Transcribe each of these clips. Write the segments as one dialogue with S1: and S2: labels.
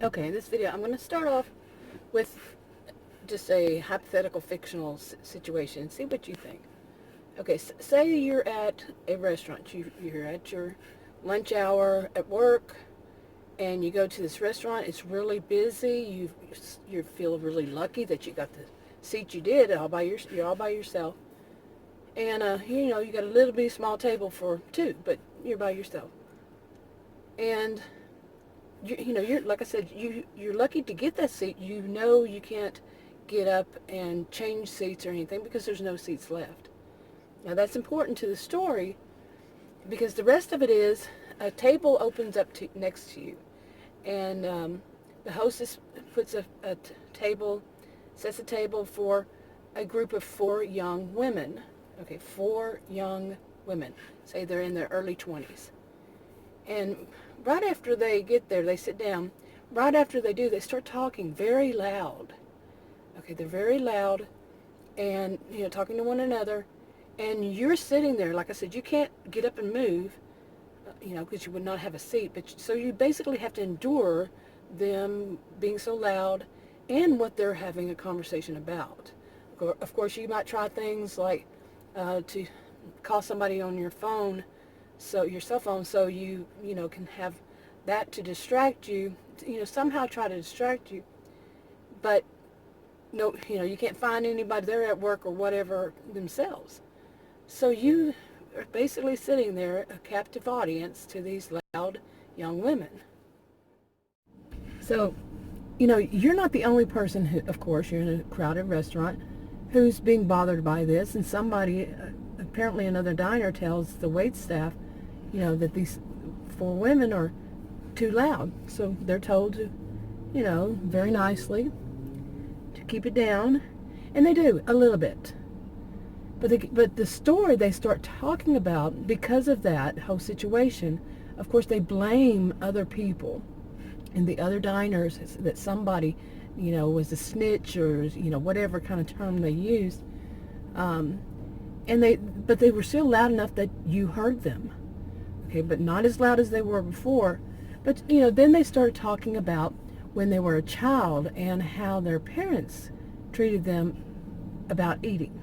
S1: Okay, in this video I'm going to start off with just a hypothetical fictional situation. See what you think. Okay, say you're at a restaurant. You're at your lunch hour at work, and you go to this restaurant. It's really busy. You feel really lucky that you got the seat you did you're all by yourself. And you got a little bitty small table for two, but you're by yourself. And you're like I said, you're lucky to get that seat. You know you can't get up and change seats or anything because there's no seats left. Now that's important to the story because the rest of it is a table opens up next to you, and the hostess puts a table, sets a table for a group of four young women. Okay, four young women. Say they're in their early 20s. And right after they get there, they sit down. Right after they do, they start talking very loud. Okay, they're very loud and, talking to one another. And you're sitting there, like I said, you can't get up and move, because you would not have a seat. So you basically have to endure them being so loud and what they're having a conversation about. Of course, you might try things like to call somebody on your phone, so your cell phone, so you can have that to distract you, somehow try to distract you. But no, you can't find anybody there at work or whatever themselves. So you are basically sitting there, a captive audience to these loud young women. So, you're not the only person who, of course, you're in a crowded restaurant who's being bothered by this, and somebody, apparently another diner, tells the wait staff, that these four women are too loud. So they're told to, very nicely to keep it down, and they do a little bit. But the story they start talking about, because of that whole situation, of course they blame other people in the other diners, that somebody, was a snitch, or whatever kind of term they used. But they were still loud enough that you heard them. Okay, but not as loud as they were before. But then they started talking about when they were a child and how their parents treated them about eating.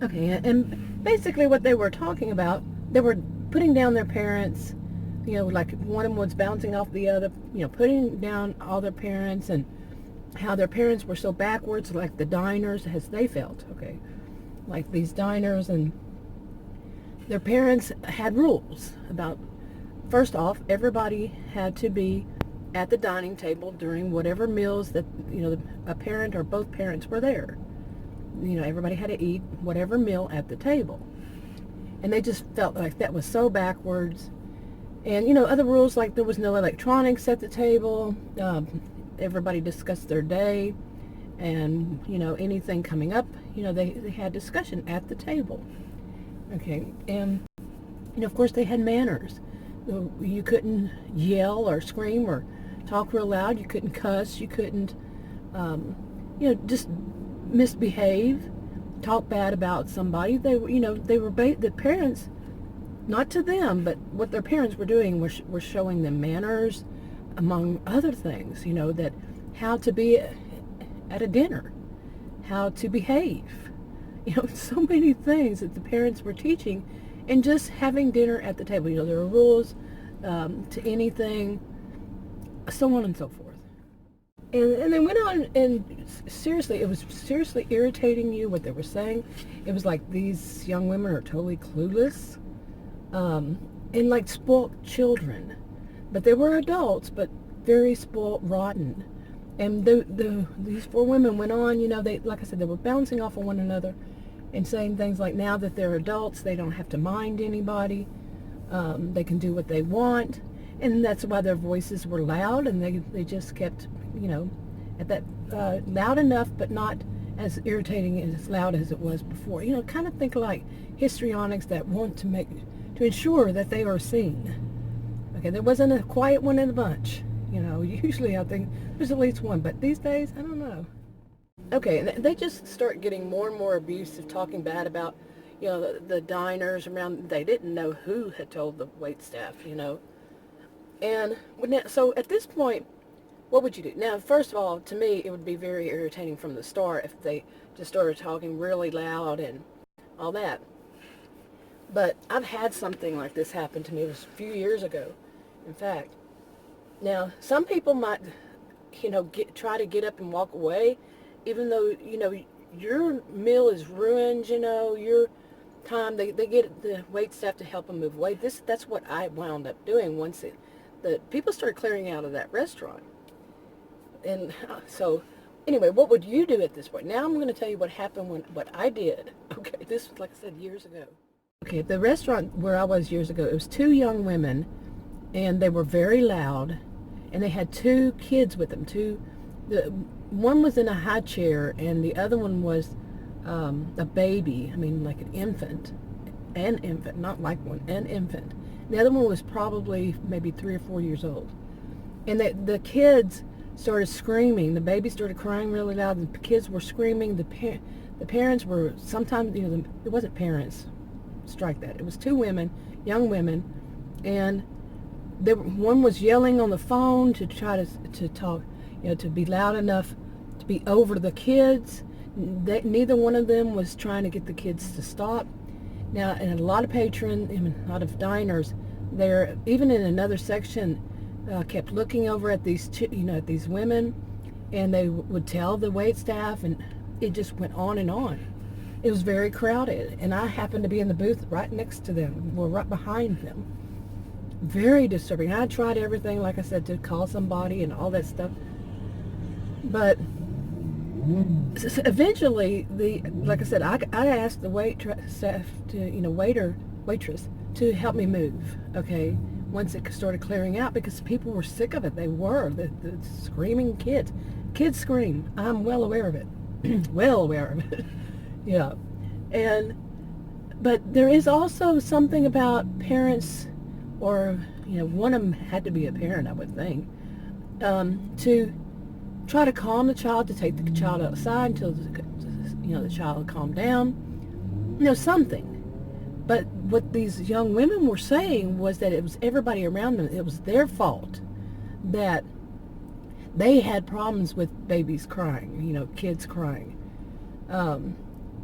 S1: Okay, and basically what they were talking about, they were putting down their parents, like one of them was bouncing off the other, putting down all their parents, and how their parents were so backwards, like the diners, as they felt, okay, like these diners, and their parents had rules about, first off, everybody had to be at the dining table during whatever meals that, a parent or both parents were there. Everybody had to eat whatever meal at the table. And they just felt like that was so backwards. And, other rules, like there was no electronics at the table. Everybody discussed their day. And, anything coming up, they had discussion at the table. Okay. And, of course, they had manners. You couldn't yell or scream or talk real loud. You couldn't cuss. You couldn't, just misbehave, talk bad about somebody. They were, the parents, not to them, but what their parents were doing were showing them manners, among other things, that how to be at a dinner, how to behave, so many things that the parents were teaching, and just having dinner at the table. There are rules to anything, so on and so forth. And they went on, and seriously, it was seriously irritating you what they were saying. It was like these young women are totally clueless, and like spoiled children. But they were adults, but very spoiled, rotten. And these four women went on, they, like I said, they were bouncing off of one another and saying things like, now that they're adults, they don't have to mind anybody. They can do what they want. And that's why their voices were loud, and they just kept, at that loud enough, but not as irritating and as loud as it was before. Kind of think like histrionics that want to ensure that they are seen. Okay, there wasn't a quiet one in the bunch. Usually I think there's at least one, but these days, I don't know. Okay, and they just start getting more and more abusive, talking bad about, the diners around. They didn't know who had told the wait staff, And so at this point, what would you do? Now, first of all, to me, it would be very irritating from the start if they just started talking really loud and all that. But I've had something like this happen to me. It was a few years ago, in fact. Now, some people might, try to get up and walk away, even though, your meal is ruined, your time. They get the wait staff to help them move away. That's what I wound up doing once the people started clearing out of that restaurant. And so, anyway, what would you do at this point? Now I'm going to tell you what happened what I did. Okay, this was, like I said, years ago. Okay, the restaurant where I was years ago, it was two young women, and they were very loud, and they had two kids with them. One was in a high chair, and the other one was a baby. I mean, like an infant, not like one, an infant. The other one was probably maybe 3 or 4 years old. And the kids started screaming. The baby started crying really loud. The kids were screaming. The parents were sometimes, it wasn't parents. Strike that. It was two women, young women, and one was yelling on the phone to try to talk, to be loud enough to be over the kids. Neither one of them was trying to get the kids to stop. Now, and a lot of a lot of diners, there, even in another section, kept looking over at these at these women, and they would tell the wait staff, and it just went on and on. It was very crowded, and I happened to be in the booth right next to them. We're right behind them. Very disturbing. I tried everything, like I said, to call somebody and all that stuff, but eventually, like I said, I asked the waitress to help me move. Okay, once it started clearing out, because people were sick of it. They were the screaming kids. Kids scream. I'm well aware of it. Well aware of it. Yeah, but there is also something about parents, or one of them had to be a parent, I would think, to try to calm the child, to take the child outside until the child calmed down, something. But what these young women were saying was that it was everybody around them. It was their fault that they had problems with babies crying, kids crying.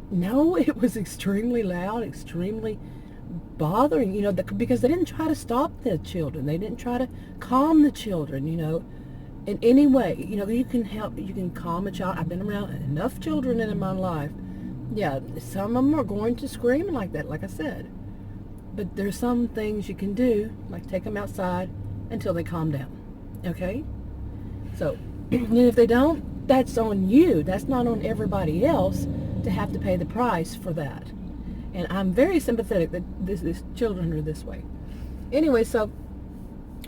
S1: No, it was extremely loud, extremely bothering, because they didn't try to stop the children. They didn't try to calm the children, in any way. You can help, you can calm a child. I've been around enough children in my life. Yeah, some of them are going to scream like that, like I said. But there's some things you can do, like take them outside until they calm down, okay? So, and if they don't, that's on you. That's not on everybody else to have to pay the price for that. And I'm very sympathetic that these children are this way. Anyway, so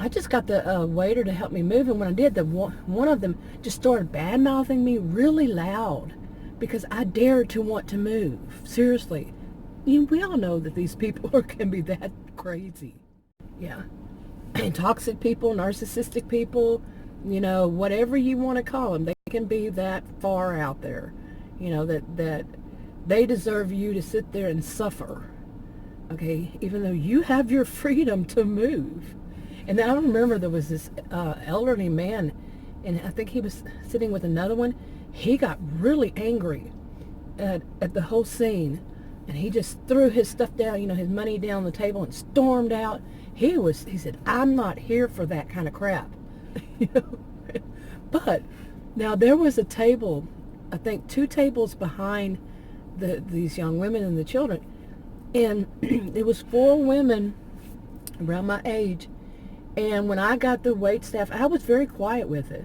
S1: I just got the waiter to help me move, and when I did, one of them just started bad-mouthing me really loud because I dared to want to move. Seriously. We all know that these people can be that crazy. Yeah. And toxic people, narcissistic people, whatever you want to call them, they can be that far out there. That they deserve you to sit there and suffer, okay, even though you have your freedom to move. And then I remember there was this elderly man, and I think he was sitting with another one. He got really angry at the whole scene, and he just threw his stuff down, his money down the table, and stormed out. He said, "I'm not here for that kind of crap." But now there was a table, I think 2 tables behind these young women and the children, and it was 4 women around my age. And when I got the wait staff, I was very quiet with it.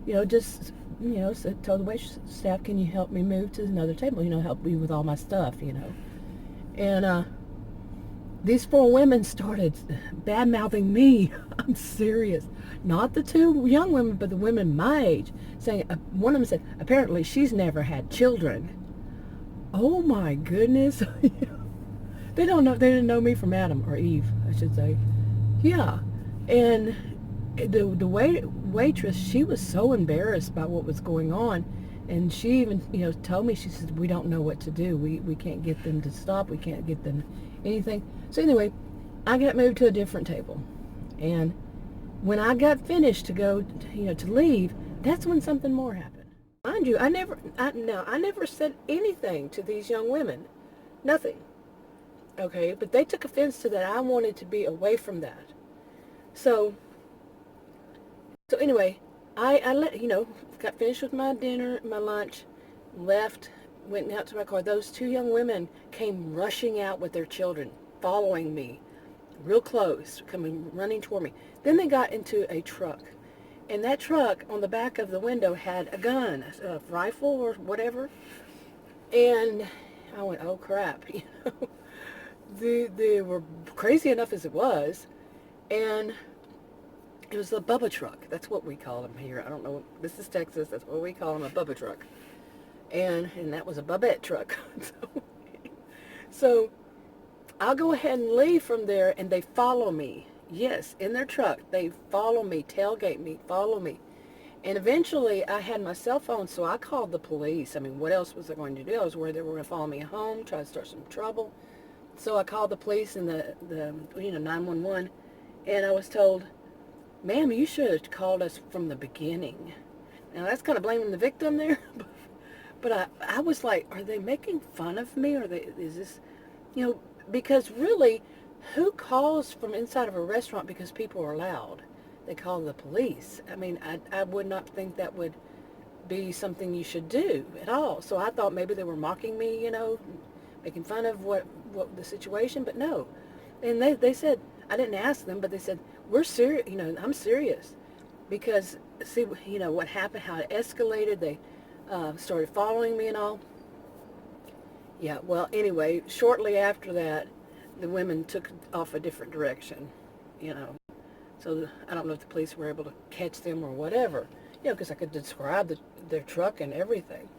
S1: So told the wait staff, "Can you help me move to another table? Help me with all my stuff, And these 4 women started bad-mouthing me. I'm serious. Not the 2 young women, but the women my age, saying, one of them said, apparently she's never had children. Oh my goodness. They didn't know me from Adam, or Eve, I should say. Yeah. And the waitress, she was so embarrassed by what was going on, and she even told me, she said, "We don't know what to do. We can't get them to stop. We can't get them anything." So anyway, I got moved to a different table, and When I got finished to go, to leave, that's when something more happened. Mind you, I never said anything to these young women. Nothing. Okay, but they took offense to that. I wanted to be away from that. So anyway, I got finished with my dinner, my lunch, left, went out to my car. Those two young women came rushing out with their children, following me, real close, coming running toward me. Then they got into a truck. And that truck on the back of the window had a gun, a rifle or whatever. And I went, oh crap, They were crazy enough as it was. And it was a Bubba truck. That's what we call them here. I don't know. This is Texas. That's what we call them, a Bubba truck. And that was a Bubette truck. So I'll go ahead and leave from there, and they follow me. Yes, in their truck. They follow me, tailgate me, follow me. And eventually I had my cell phone, so I called the police. I mean, what else was I going to do? I was worried they were going to follow me home, try to start some trouble. So I called the police and the 911, and I was told, ma'am, you should have called us from the beginning. Now that's kind of blaming the victim there, but I was like, are they making fun of me? Is this, because really, who calls from inside of a restaurant because people are loud? They call the police. I mean, I would not think that would be something you should do at all. So I thought maybe they were mocking me, making fun of what the situation, but no. And they said, I didn't ask them, but they said, we're serious, I'm serious. Because, see, what happened, how it escalated, they started following me and all. Yeah, well, anyway, shortly after that, the women took off a different direction, So I don't know if the police were able to catch them or whatever, because I could describe their truck and everything.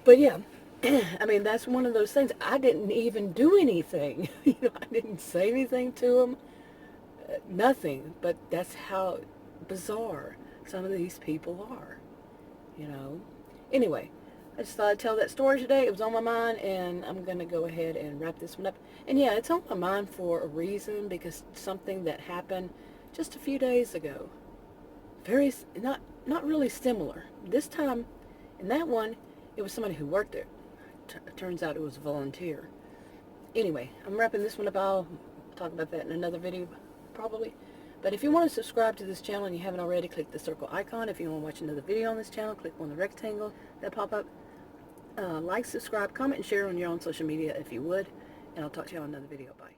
S1: But yeah, I mean, that's one of those things. I didn't even do anything. I didn't say anything to them. Nothing. But that's how bizarre some of these people are, Anyway, I just thought I'd tell that story today. It was on my mind, and I'm going to go ahead and wrap this one up. And yeah, it's on my mind for a reason, because something that happened just a few days ago. Not really similar. This time, in that one, it was somebody who worked there. Turns out it was a volunteer. Anyway, I'm wrapping this one up. I'll talk about that in another video, probably. But if you want to subscribe to this channel and you haven't already, click the circle icon. If you want to watch another video on this channel, click on the rectangle that pop up. Like, subscribe, comment, and share on your own social media if you would. And I'll talk to you on another video. Bye.